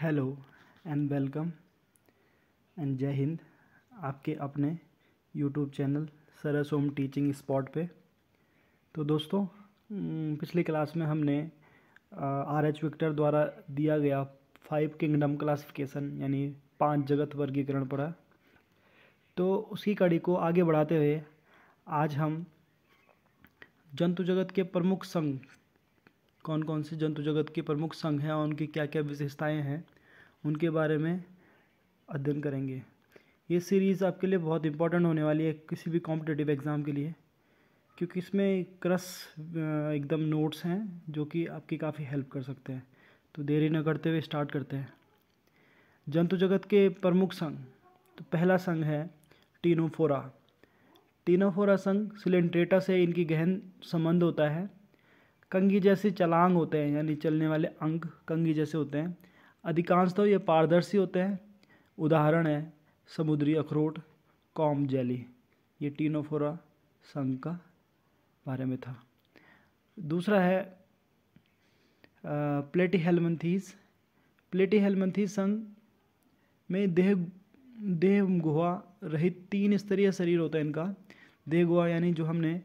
Hello and welcome and जय हिंद आपके अपने यूट्यूब चैनल सरस होम टीचिंग स्पॉट पे। तो दोस्तों पिछली क्लास में हमने RH विक्टर द्वारा दिया गया 5 किंगडम क्लासिफिकेशन यानी 5 जगत वर्गीकरण पढ़ा। तो उसकी कड़ी को आगे बढ़ाते हुए आज हम जंतु जगत के प्रमुख संघ, कौन कौन से जंतु जगत के प्रमुख संघ हैं और उनकी क्या क्या विशेषताएं हैं, उनके बारे में अध्ययन करेंगे। ये सीरीज़ आपके लिए बहुत इंपॉर्टेंट होने वाली है किसी भी कॉम्पिटिटिव एग्ज़ाम के लिए, क्योंकि इसमें क्रस एकदम नोट्स हैं जो कि आपकी काफ़ी हेल्प कर सकते हैं। तो देरी न करते हुए स्टार्ट करते हैं। जंतु जगत के प्रमुख संघ, तो पहला संघ है टीनोफोरा। टीनोफोरा संघ सिलेंट्रेटा से इनकी गहन संबंध होता है। कंघी जैसे चलांग होते हैं, यानी चलने वाले अंग कंघी जैसे होते हैं। अधिकांशतः ये पारदर्शी होते हैं। उदाहरण है समुद्री अखरोट, कॉम जेली। ये टीनोफोरा संघ का बारे में था। दूसरा है प्लेटीहेल्मिन्थीस। प्लेटीहेल्मिन्थीस संघ में देह गुहा रहित 3 स्तरीय शरीर होता है इनका। देह गुहा यानी जो हमने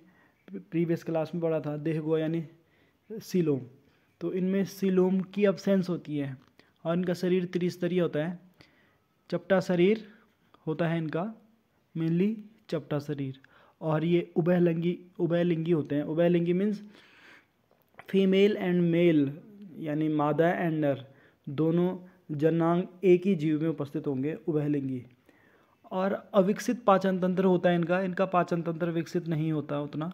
प्रीवियस क्लास में पढ़ा था, देह गुहा यानी सीलोम। तो इनमें सीलोम की अब्सेंस होती है और इनका शरीर त्रिस्तरीय होता है। चपटा शरीर होता है इनका, मेनली चपटा शरीर। और ये उभयलिंगी होते हैं। उभयलिंगी मीन्स फीमेल एंड मेल, यानी मादा एंड नर दोनों जनांग एक ही जीव में उपस्थित होंगे, उभयलिंगी। और अविकसित पाचन तंत्र होता है इनका पाचन तंत्र विकसित नहीं होता उतना।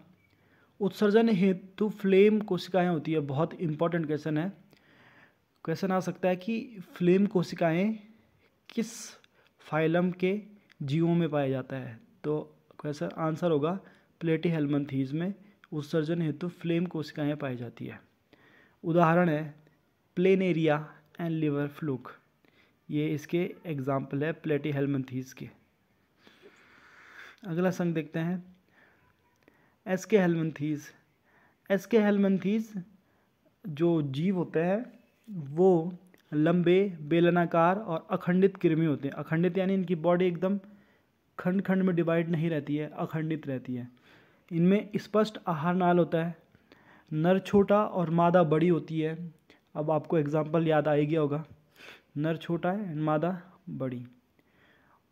उत्सर्जन हेतु फ्लेम कोशिकाएं होती है। बहुत इंपॉर्टेंट क्वेश्चन है। क्वेश्चन आ सकता है कि फ्लेम कोशिकाएं किस फाइलम के जीवों में पाया जाता है। तो क्वेश्चन आंसर होगा प्लेटीहेल्मिन्थीस में उत्सर्जन हेतु फ्लेम कोशिकाएं पाई जाती है। उदाहरण है प्लेनेरिया एंड लिवर फ्लूक। ये इसके एग्जाम्पल है प्लेटीहेल्मिन्थीस के। अगला संघ देखते हैं एस्के हेल्मिन्थीस। एस्के हेल्मिन्थीस जो जीव होते हैं वो लंबे, बेलनाकार और अखंडित कृमि होते हैं। अखंडित यानी इनकी बॉडी एकदम खंड खंड में डिवाइड नहीं रहती है, अखंडित रहती है। इनमें स्पष्ट आहार नाल होता है। नर छोटा और मादा बड़ी होती है। अब आपको एग्जाम्पल याद आ ही गया होगा, नर छोटा है, मादा बड़ी।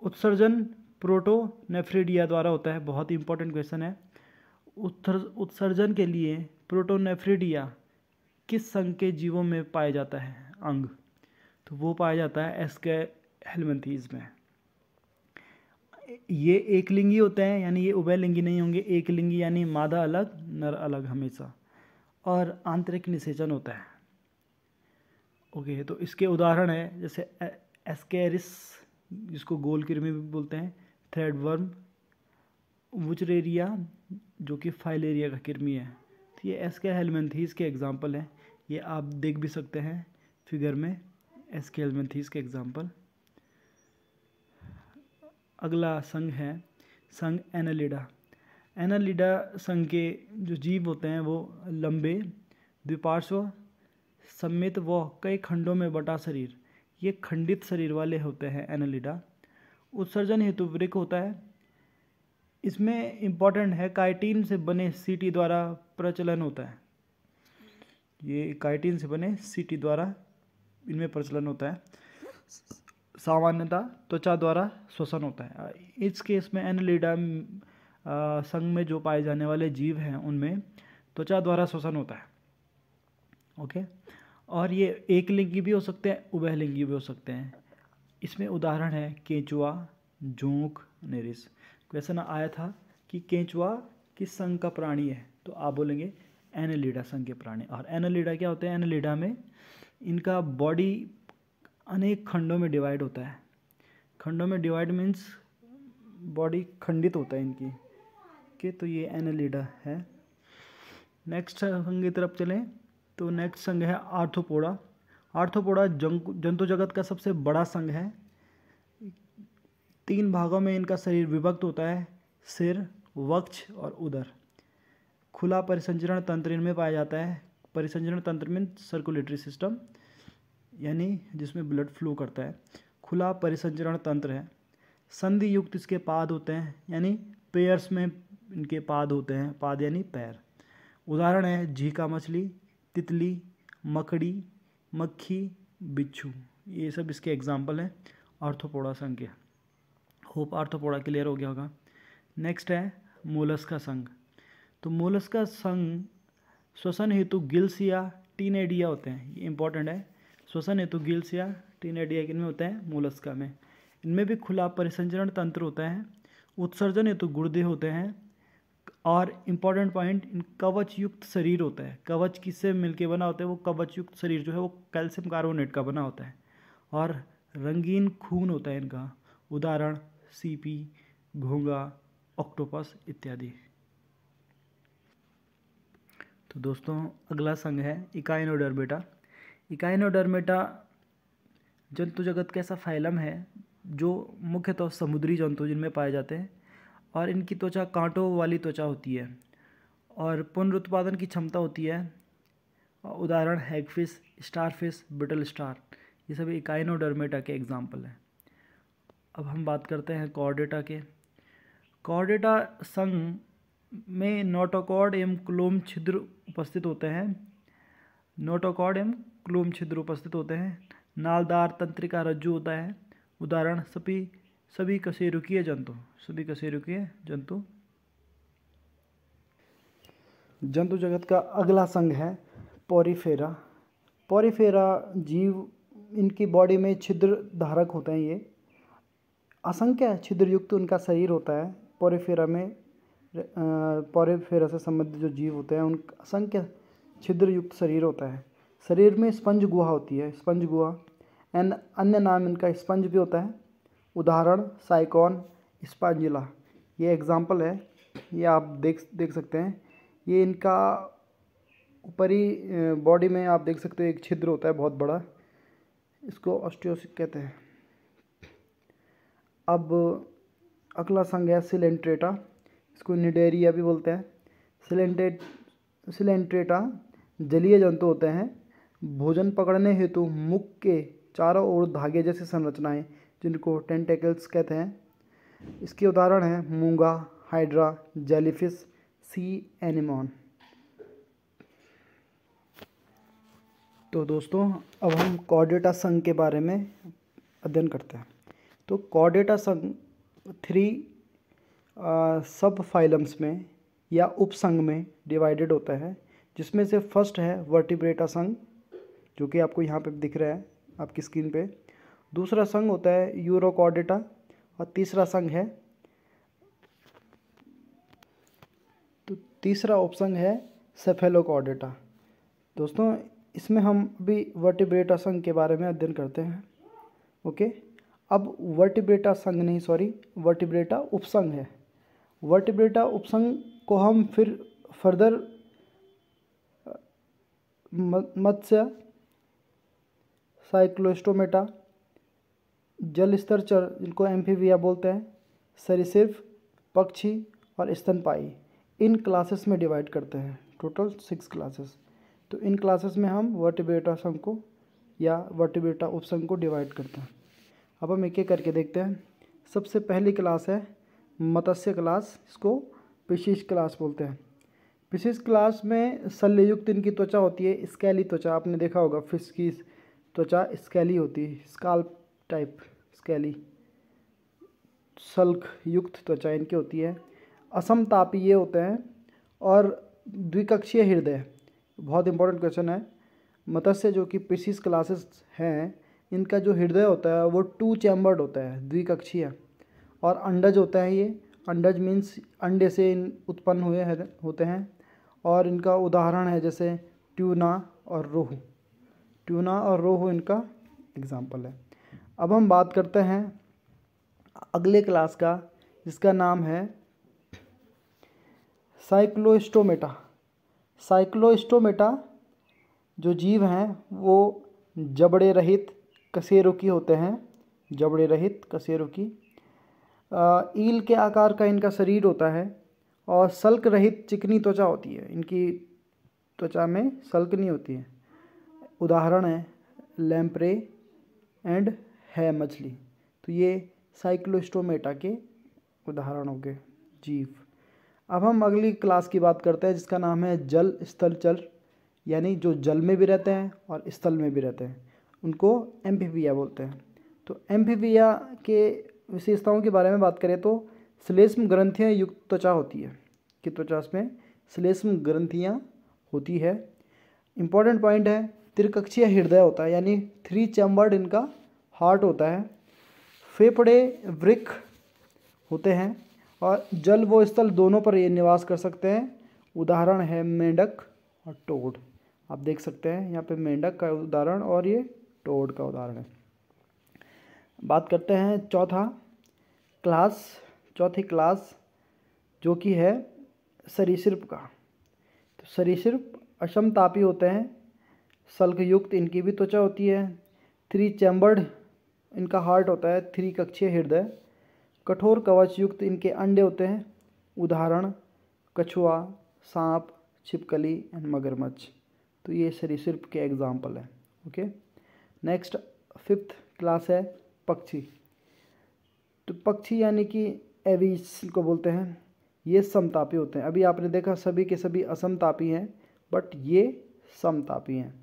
उत्सर्जन प्रोटोनेफ्रिडिया द्वारा होता है। बहुत ही इंपॉर्टेंट क्वेश्चन है। उत्सर्जन के लिए प्रोटोनेफ्रिडिया किस संघ के जीवों में पाया जाता है अंग? तो वो पाया जाता है एस्के हेल्मिन्थीस में। ये एकलिंगी होते हैं, यानी ये उभयलिंगी नहीं होंगे। एकलिंगी यानी मादा अलग नर अलग हमेशा। और आंतरिक निषेचन होता है। ओके, तो इसके उदाहरण है जैसे एस्केरिस, जिसको गोल कृमि भी बोलते हैं, थ्रेडवर्म, वुचरेरिया जो कि फाइलेरिया का कृमि है। तो ये एस्के हेल्मिन्थीस के एग्जाम्पल हैं। ये आप देख भी सकते हैं फिगर में, एस्के हेल्मिन्थीस के एग्जाम्पल। अगला संघ है संघ एनालिडा। एनालिडा संघ के जो जीव होते हैं वो लंबे, द्विपार्श्व, सममित व कई खंडों में बटा शरीर, ये खंडित शरीर वाले होते हैं एनालिडा। उत्सर्जन हेतु वृक्क होता है। इसमें इम्पॉर्टेंट है काइटिन से बने सीटी द्वारा प्रचलन होता है। ये काइटिन से बने सीटी द्वारा इनमें प्रचलन होता है। सामान्यतः त्वचा द्वारा श्वसन होता है। इस केस में एनालिडा संघ में जो पाए जाने वाले जीव हैं उनमें त्वचा द्वारा श्वसन होता है। ओके, और ये एकलिंगी भी हो सकते हैं, उभयलिंगी भी हो सकते हैं। इसमें उदाहरण है केंचुआ, जोंक, नेरिस। क्वेश्चन आया था कि केंचुआ किस संघ का प्राणी है, तो आप बोलेंगे एनालिडा संघ के प्राणी। और एनालिडा क्या होते हैं? एनालिडा में इनका बॉडी अनेक खंडों में डिवाइड होता है। खंडों में डिवाइड मीन्स बॉडी खंडित होता है इनकी के। तो ये एनालिडा है। नेक्स्ट संघ की तरफ चलें तो नेक्स्ट संघ है आर्थ्रोपोडा। आर्थ्रोपोडा जंतु जगत का सबसे बड़ा संघ है। 3 भागों में इनका शरीर विभक्त होता है, सिर, वक्ष और उदर। खुला परिसंचरण तंत्र इनमें पाया जाता है। परिसंचरण तंत्र में सर्कुलेटरी सिस्टम। यानी जिसमें ब्लड फ्लो करता है। खुला परिसंचरण तंत्र है। संधि युक्त इसके पाद होते हैं, यानी पेयर्स में इनके पाद होते हैं, पाद यानी पैर। उदाहरण है झींगा मछली, तितली, मकड़ी, मक्खी, बिच्छू, ये सब इसके एग्जाम्पल हैं आर्थ्रोपोडा संघ के। होप आर्थ्रोपोडा क्लियर हो गया होगा। नेक्स्ट है मोलस्का संघ। तो मोलस्का संघ श्वसन हेतु गिल्स या टीनेडिया होते हैं, ये इंपॉर्टेंट है। श्वसन हेतु गिल्स या टीनेडिया किनमें होते हैं? मोलस्का में। इनमें भी खुला परिसंचरण तंत्र होता है। उत्सर्जन हेतु गुर्दे होते हैं। और इम्पॉर्टेंट पॉइंट, इन कवच युक्त शरीर होता है। कवच किससे मिलके बना होता है? वो कवच युक्त शरीर जो है वो कैल्शियम कार्बोनेट का बना होता है। और रंगीन खून होता है इनका। उदाहरण सीपी, घोंघा, ऑक्टोपस इत्यादि। तो दोस्तों अगला संघ है इकाइनोडर्मेटा। इकाइनोडर्मेटा जंतु जगत का ऐसा फाइलम है जो मुख्यतः समुद्री जंतु जिनमें पाए जाते हैं, और इनकी त्वचा कांटों वाली त्वचा होती है और पुनरुत्पादन की क्षमता होती है। उदाहरण हैगफिश, स्टारफिश, ब्रिटल स्टार, ये सभी इकाइनोडर्मेटा के एग्जाम्पल हैं। अब हम बात करते हैं कॉर्डेटा के। कॉर्डेटा संघ में नोटोकॉर्ड एवं क्लोम छिद्र उपस्थित होते हैं। नोटोकॉर्ड एवं क्लोम छिद्र उपस्थित होते हैं। नालदार तंत्रिका रज्जु होता है। उदाहरण सभी कशेरुकीय जंतु, सभी कशेरुकीय जंतु। जंतु जगत का अगला संघ है पोरीफेरा। पोरीफेरा जीव, इनकी बॉडी में छिद्र धारक होते हैं। ये असंख्य छिद्र युक्त उनका शरीर होता है। पोरीफेरा में पोरीफेरा से संबंधित जो जीव होते हैं उनका असंख्य छिद्र युक्त शरीर होता है। शरीर में स्पंज गुहा होती है, स्पंज गुहा, एंड अन्य नाम इनका स्पंज भी होता है। उदाहरण साइकॉन, स्पंजिला, ये एग्जाम्पल है। ये आप देख सकते हैं। ये इनका ऊपरी बॉडी में आप देख सकते हो एक छिद्र होता है बहुत बड़ा, इसको ऑस्टियोसिस कहते हैं। अब अगला संघ है सिलेंट्रेटा, इसको निडेरिया भी बोलते हैं। सिलेंट्रेटा जलीय जंतु होते हैं। भोजन पकड़ने हेतु मुख के चारों ओर धागे जैसी संरचनाएं, जिनको टेंटेकल्स कहते हैं। इसके उदाहरण हैं मूंगा, हाइड्रा, जेलीफिश, सी एनिमॉन। तो दोस्तों अब हम कॉर्डेटा संघ के बारे में अध्ययन करते हैं। तो कॉर्डेटा संघ 3 सब फाइलम्स में या उपसंघ में डिवाइडेड होता है, जिसमें से फर्स्ट है वर्टिब्रेटा संघ, जो कि आपको यहाँ पे दिख रहा है आपकी स्क्रीन पे। दूसरा संघ होता है यूरोकॉर्डेटा, और तीसरा संघ है, तो तीसरा उपसंघ है सेफेलोकॉर्डेटा। दोस्तों इसमें हम अभी वर्टिब्रेटा संघ के बारे में अध्ययन करते हैं। ओके, अब वर्टिब्रेटा संघ नहीं, सॉरी, वर्टिब्रेटा उपसंघ है। वर्टिब्रेटा उपसंघ को हम फिर फर्दर मत्स्य, साइक्लोस्टोमेटा, जल स्थलचर जिनको एम्फीबिया बोलते हैं, सरीसृप, पक्षी और स्तनपायी, इन क्लासेस में डिवाइड करते हैं। Total 6 classes. तो इन क्लासेस में हम वर्टिब्रेटा संघ को या वर्टिब्रेटा उपसंघ को डिवाइड करते हैं। अब हम एक एक करके देखते हैं। सबसे पहली क्लास है मत्स्य क्लास, इसको फिशिश क्लास बोलते हैं। फिशिश क्लास में शल्ययुक्त इनकी त्वचा होती है, स्केली त्वचा। आपने देखा होगा फिश की त्वचा स्केली होती है, स्काल्प टाइप स्केली, शल्क युक्त त्वचा इनकी होती है। असमतापीय होते हैं और द्विकक्षीय हृदय। बहुत इंपॉर्टेंट क्वेश्चन है। मत्स्य जो कि फिशिश क्लासेस हैं, इनका जो हृदय होता है वो 2 चैम्बर्ड होता है, द्विकक्षीय। और अंडज होता है ये, अंडज मीन्स अंडे से उत्पन्न हुए होते हैं। और इनका उदाहरण है जैसे ट्यूना और रोहू। ट्यूना और रोहू इनका एग्जाम्पल है। अब हम बात करते हैं अगले क्लास का, जिसका नाम है साइक्लोस्टोमेटा। साइक्लोस्टोमेटा जो जीव हैं वो जबड़े रहित कशेरुकी होते हैं, जबड़े रहित कशेरुकी। ईल के आकार का इनका शरीर होता है और सल्क रहित चिकनी त्वचा होती है। इनकी त्वचा में सल्क नहीं होती है। उदाहरण है लैम्प्रे एंड है मछली। तो ये साइक्लोस्टोमेटा के उदाहरण हो गए जीव। अब हम अगली क्लास की बात करते हैं जिसका नाम है जल स्थल चर, यानी जो जल में भी रहते हैं और स्थल में भी रहते हैं, उनको एम्फीबिया बोलते हैं। तो एम्फीबिया के विशेषताओं के बारे में बात करें तो श्लेष्म ग्रंथियाँ युक्त त्वचा होती है, कि त्वचा में श्लेष्म ग्रंथियाँ होती है। इम्पॉर्टेंट पॉइंट है, त्रिकक्षीय हृदय होता है, यानी 3 चैम्बर्ड इनका हार्ट होता है। फेफड़े वृक्क होते हैं और जल व स्थल दोनों पर ये निवास कर सकते हैं। उदाहरण है मेंढक और टोड। आप देख सकते हैं यहाँ पे मेंढक का उदाहरण और ये टोड का उदाहरण है। बात करते हैं चौथी क्लास जो कि है सरीसृप का। तो सरीसृप असमतापी होते हैं, सल्क युक्त इनकी भी त्वचा होती है, 3 चैम्बर्ड इनका हार्ट होता है, 3 कक्षीय हृदय, कठोर कवच युक्त इनके अंडे होते हैं। उदाहरण कछुआ, सांप, छिपकली एंड मगरमच्छ। तो ये सरीसृप के एग्जाम्पल है। ओके, नेक्स्ट 5th क्लास है पक्षी। तो पक्षी यानी कि एविस को बोलते हैं, ये समतापी होते हैं। अभी आपने देखा सभी के सभी असमतापी हैं, बट ये समतापी हैं।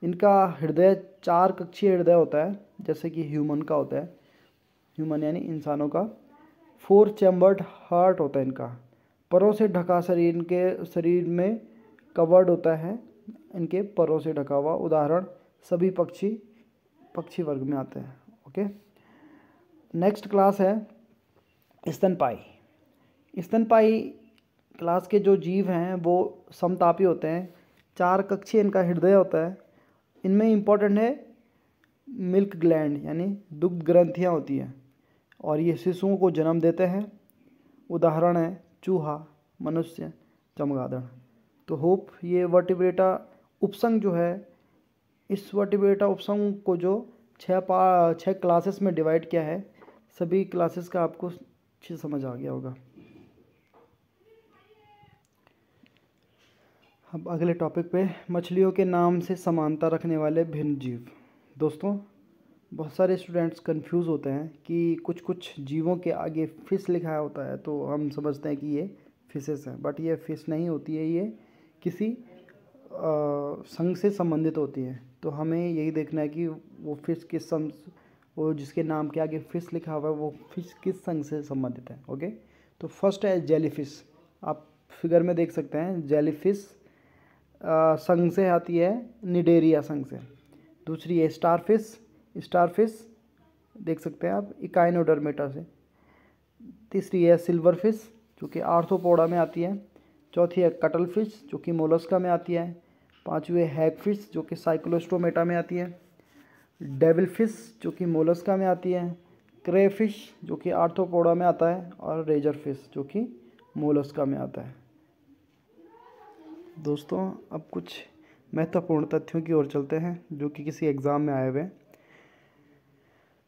इनका हृदय 4 कक्षीय हृदय होता है, जैसे कि ह्यूमन का होता है, ह्यूमन यानी इंसानों का। 4 चैम्बर्ड हार्ट होता है इनका, परों से ढका शरीर, इनके शरीर में कवर्ड होता है, इनके परों से ढका हुआ। उदाहरण सभी पक्षी वर्ग में आते हैं। ओके, नेक्स्ट क्लास है स्तनपायी। स्तनपायी क्लास के जो जीव हैं वो समतापी होते हैं, 4 कक्षीय इनका हृदय होता है। इनमें इम्पोर्टेंट है मिल्क ग्लैंड, यानी दुग्ध ग्रंथियाँ होती हैं, और ये शिशुओं को जन्म देते हैं। उदाहरण है चूहा, मनुष्य, चमगादड़। तो होप ये वर्टिब्रेटा उपसंग जो है, इस वर्टिब्रेटा उपसंग को जो 6 क्लासेस में डिवाइड किया है, सभी क्लासेस का आपको अच्छे समझ आ गया होगा। अब अगले टॉपिक पे, मछलियों के नाम से समानता रखने वाले भिन्न जीव। दोस्तों, बहुत सारे स्टूडेंट्स कंफ्यूज होते हैं कि कुछ जीवों के आगे फिश लिखा होता है तो हम समझते हैं कि ये फिशेस हैं, बट ये फिश नहीं होती है, ये किसी संघ से संबंधित होती है। तो हमें यही देखना है कि वो फिश किस संघ, वो जिसके नाम के आगे फिश लिखा हुआ है वो फिश किस संघ से संबंधित है। ओके, तो फर्स्ट है जेलीफिश। आप फिगर में देख सकते हैं, जेलीफिश संघ से आती है, निडेरिया संघ से। दूसरी है स्टारफिश देख सकते हैं आप, इकाइनोडर्मेटा से। तीसरी है सिल्वर फिश जो कि आर्थ्रोपोडा में आती है। चौथी है कटल फिश जो कि मोलस्का में आती है। पांचवी है हैग फिश जो कि साइक्लोस्टोमेटा में आती है। डेविल फिश जो कि मोलस्का में आती है। क्रे फिश जो कि आर्थ्रोपोडा में आता है, और रेजर फिश जो कि मोलस्का में आता है। दोस्तों, अब कुछ महत्वपूर्ण तथ्यों की ओर चलते हैं जो कि किसी एग्ज़ाम में आए हुए।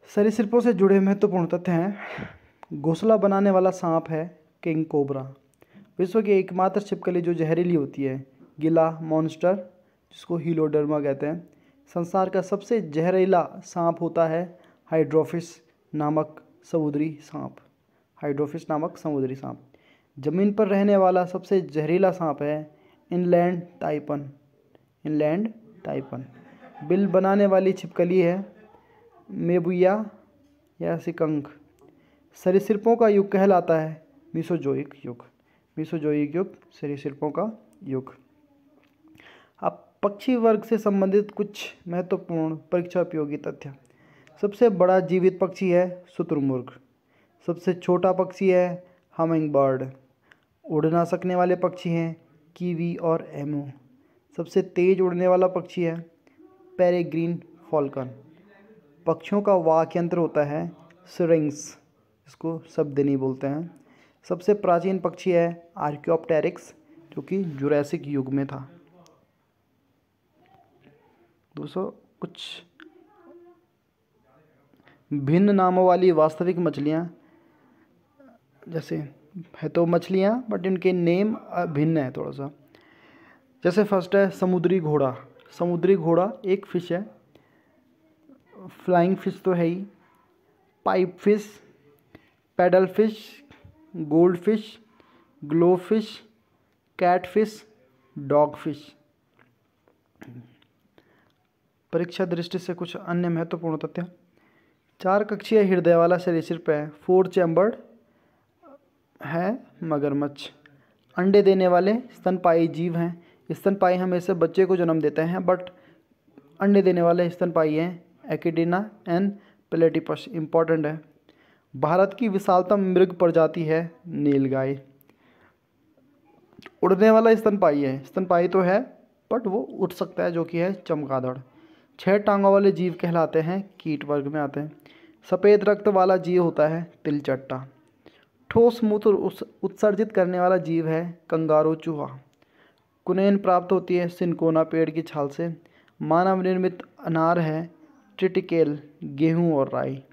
सरीसृपों से जुड़े महत्वपूर्ण तथ्य हैं। घोंसला बनाने वाला सांप है किंग कोबरा। विश्व की एकमात्र छिपकली जो जहरीली होती है, गिला मॉन्स्टर, जिसको हीलोडर्मा कहते हैं। संसार का सबसे जहरीला सांप होता है हाइड्रोफिश नामक समुद्री सांप। ज़मीन पर रहने वाला सबसे जहरीला सांप है इनलैंड टाइपन। बिल बनाने वाली छिपकली है मेबुया या सिकंक। सरीसृपों का युग कहलाता है मीसोजोइक युग सरीसृपों का युग। अब पक्षी वर्ग से संबंधित कुछ महत्वपूर्ण परीक्षा उपयोगी तथ्य। सबसे बड़ा जीवित पक्षी है शुतुरमुर्ग। सबसे छोटा पक्षी है हमिंग बर्ड। उड़ ना सकने वाले पक्षी हैं कीवी और एमू। सबसे तेज़ उड़ने वाला पक्षी है पेरेग्रीन फॉल्कन। पक्षियों का वाक यंत्र होता है सिरिंग्स, इसको शब्दिनी बोलते हैं। सबसे प्राचीन पक्षी है आर्कियोप्टेरिक्स जो कि जुरासिक युग में था। दोस्तों, कुछ भिन्न नामों वाली वास्तविक मछलियाँ, जैसे है तो मछलियाँ बट इनके नेम भिन्न है थोड़ा सा। जैसे फर्स्ट है समुद्री घोड़ा एक फिश है फ्लाइंग फिश तो है ही, pipe fish, paddle fish, gold fish, glow fish, cat fish, dog fish. परीक्षा दृष्टि से कुछ अन्य महत्वपूर्ण तथ्य। 4 कक्षीय हृदय वाला सरीसृप है। 4 चैम्बर्ड है मगरमच्छ। अंडे देने वाले स्तनपायी जीव हैं। स्तनपायी हमेशा बच्चे को जन्म देते हैं, बट अंडे देने वाले स्तनपायी हैं एकिडना एंड प्लेटिपस। इम्पॉर्टेंट है। भारत की विशालतम मृग प्रजाति है नीलगाय। उड़ने वाला स्तनपायी है, स्तनपायी तो है बट वो उड़ सकता है, जो कि है चमगादड़। 6 टांगों वाले जीव कहलाते हैं कीट वर्ग में आते हैं। सफ़ेद रक्त वाला जीव होता है तिलचट्टा। ठोस मूत्र उत्सर्जित करने वाला जीव है कंगारू चूहा। कुनैन प्राप्त होती है सिनकोना पेड़ की छाल से। मानव निर्मित अनार है ट्रिटिकेल, गेहूँ और राई।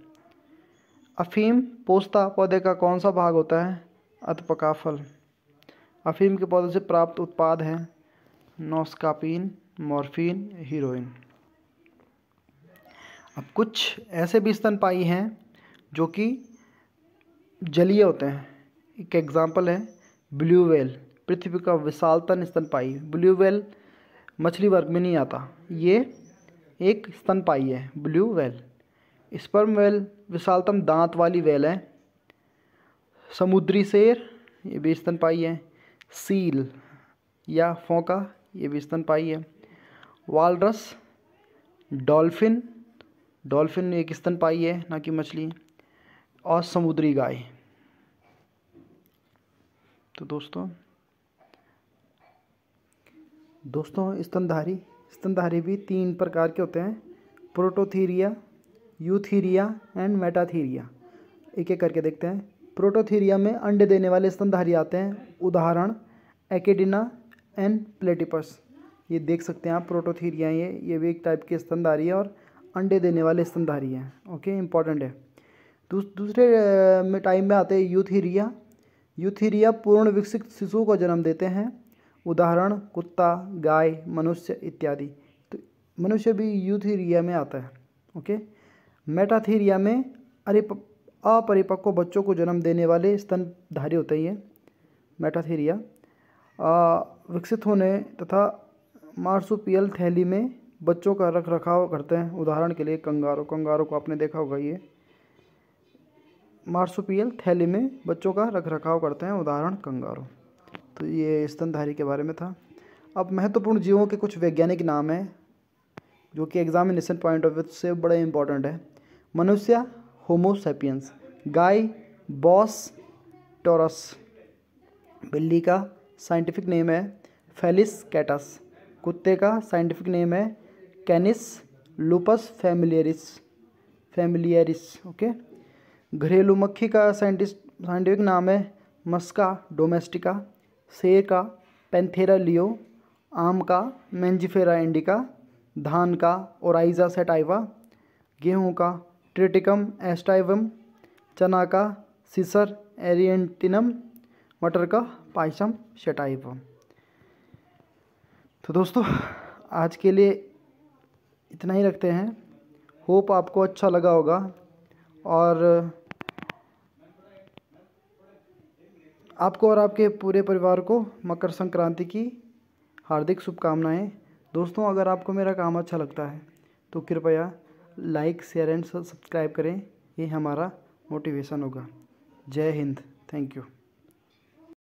अफीम पोस्ता पौधे का कौन सा भाग होता है? अधपका फल। अफीम के पौधे से प्राप्त उत्पाद हैं नोस्कापीन, मॉर्फिन, हीरोइन। अब कुछ ऐसे भी स्तनपायी हैं जो कि जलीय होते हैं। एक एग्जाम्पल है ब्लू व्हेल, पृथ्वी का विशालतम स्तनपायी। ब्लू व्हेल मछली वर्ग में नहीं आता, ये एक स्तनपायी है ब्लू व्हेल। स्पर्म व्हेल विशालतम दांत वाली व्हेल है। समुद्री शेर, ये भी स्तनपायी है। सील या फोका, ये भी स्तनपायी है। वालरस, डॉल्फिन, डॉल्फिन एक स्तनपायी है, ना कि मछली। और समुद्री गाय। तो दोस्तों स्तनधारी भी 3 प्रकार के होते हैं, प्रोटोथीरिया, यूथीरिया एंड मेटाथीरिया। एक एक करके देखते हैं। प्रोटोथीरिया में अंडे देने वाले स्तनधारी आते हैं, उदाहरण एकेडिना एंड प्लेटिपस। ये देख सकते हैं आप, प्रोटोथीरिया ये भी एक टाइप के स्तनधारी है और अंडे देने वाले स्तनधारी हैं। ओके, इंपॉर्टेंट है। दूसरे में टाइम में आते हैं यूथीरिया। यूथीरिया पूर्ण विकसित शिशु को जन्म देते हैं, उदाहरण कुत्ता, गाय, मनुष्य इत्यादि। तो मनुष्य भी यूथीरिया में आता है। ओके। मेटाथीरिया में अपरिपक्व बच्चों को जन्म देने वाले स्तनधारी होते हैं। ये मेटाथीरिया विकसित होने तथा मार्सुपियल थैली में बच्चों का रख रखाव करते हैं, उदाहरण के लिए कंगारू को आपने देखा होगा। ये मार्सुपियल थैली में बच्चों का रख रखाव करते हैं, उदाहरण कंगारू। तो ये स्तनधारी के बारे में था। अब महत्वपूर्ण जीवों के कुछ वैज्ञानिक नाम हैं जो कि एग्जामिनेशन पॉइंट ऑफ व्यू से बड़े इंपॉर्टेंट है। मनुष्य होमो सैपियंस, गाय बॉस टॉरस, बिल्ली का साइंटिफिक नेम है फेलिस कैटस, कुत्ते का साइंटिफिक नेम है कैनिस लूपस फैमिलियरिस। ओके। घरेलू मक्खी का साइंटिफिक नाम है मस्का डोमेस्टिका, शेर का पैंथेरा लियो, आम का मैंजिफेरा इंडिका, धान का ओराइजा सेटाइवा, गेहूं का ट्रिटिकम एस्टाइवम, चना का सिसर एरिएंटिनम, मटर का पाइसम सेटाइवम। तो दोस्तों आज के लिए इतना ही रखते हैं। होप आपको अच्छा लगा होगा और आपको और आपके पूरे परिवार को मकर संक्रांति की हार्दिक शुभकामनाएं। दोस्तों अगर आपको मेरा काम अच्छा लगता है तो कृपया लाइक, शेयर एंड सब्सक्राइब करें, ये हमारा मोटिवेशन होगा। जय हिंद, थैंक यू।